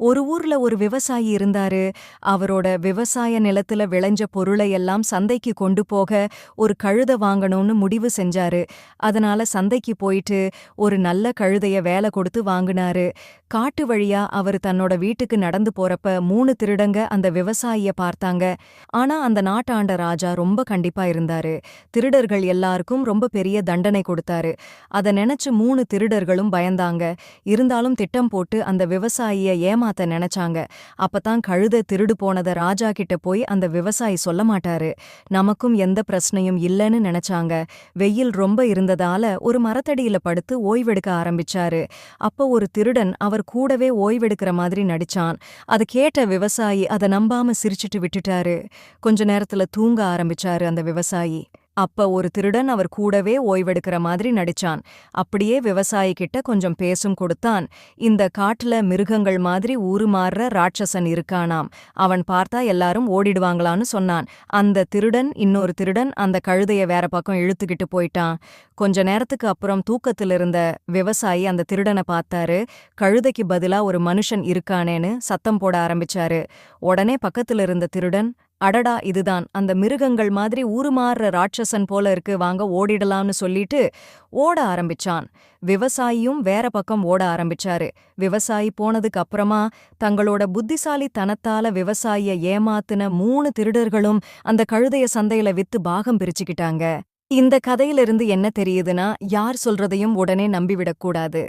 ஒரு ஊர்ல ஒரு விவசாயி இருந்தாரு. அவரோட விவசாய நிலத்துல விளைஞ்ச பொருளை எல்லாம் சந்தைக்கு கொண்டு போக ஒரு கழுத வாங்கணும்னு முடிவு செஞ்சாரு. அதனால சந்தைக்கு போயிட்டு ஒரு நல்ல கழுதைய வேலை கொடுத்து வாங்குனாரு. காட்டு வழியா அவரு தன்னோட வீட்டுக்கு நடந்து போறப்ப 3 திருடங்க அந்த விவசாயிய பார்த்தாங்க. ஆனா அந்த நாட்டாண்ட ராஜா ரொம்ப கண்டிப்பா இருந்தாரு. திருடர்கள் எல்லாருக்கும் ரொம்ப பெரிய தண்டனை கொடுத்தாரு. அத நினைச்சு 3 திருடர்களும் பயந்தாங்க. இருந்தாலும் திட்டம் போட்டு அந்த விவசாயிய ஏமாத்த நினைச்சாங்க. அப்பதான் கழுதை திருடு போனத ராஜா கிட்ட போய் அந்த விவசாயி சொல்ல மாட்டாரு. நமக்கும் எந்த பிரச்சனையும் இல்லைன்னு நினைச்சாங்க. வெயில் ரொம்ப இருந்ததால ஒரு மரத்தடியில படுத்து ஓய்வெடுக்க ஆரம்பிச்சாரு. அப்ப ஒரு திருடன் அவர் கூடவே ஓய்வெடுக்கிற மாதிரி நடிச்சான். அத கேட்ட விவசாயி அத நம்பாம சிரிச்சிட்டு விட்டுட்டாரு. கொஞ்ச நேரத்துல தூங்க ஆரம்பிச்சாரு அந்த விவசாயி. அப்ப ஒரு திருடன் அவர் கூடவே ஓய்வெடுக்கிற மாதிரி நடிச்சான். அப்படியே விவசாயி கிட்ட கொஞ்சம் பேசும் கொடுத்தான். இந்த காட்டுல மிருகங்கள் மாதிரி ஊருமாறுற ராட்சசன் இருக்கானாம். அவன் பார்த்தா எல்லாரும் ஓடிடுவாங்களான்னு சொன்னான். அந்த திருடன் இன்னொரு திருடன் அந்த கழுதைய வேற பக்கம் இழுத்துக்கிட்டு போயிட்டான். கொஞ்ச நேரத்துக்கு அப்புறம் தூக்கத்துல இருந்த விவசாயி அந்த திருடனை பார்த்தாரு. கழுதைக்கு பதிலா ஒரு மனுஷன் இருக்கானேன்னு சத்தம் போட ஆரம்பிச்சாரு. உடனே பக்கத்துல இருந்த திருடன், அடடா இதுதான் அந்த மிருகங்கள் மாதிரி ஊருமாறுற ராட்சசன் போல இருக்கு, வாங்க ஓடிடலாம்னு சொல்லிட்டு ஓட ஆரம்பிச்சான். விவசாயியும் வேற பக்கம் ஓட ஆரம்பிச்சாரு. விவசாயி போனதுக்கு அப்புறமா தங்களோட புத்திசாலித்தனத்தால விவசாயிய ஏமாத்துன 3 திருடர்களும் அந்த கழுதைய சந்தையில வித்து பாகம் பிரிச்சுக்கிட்டாங்க. இந்த கதையிலிருந்து என்ன தெரியுதுன்னா, யார் சொல்றதையும் உடனே நம்பிவிடக்கூடாது.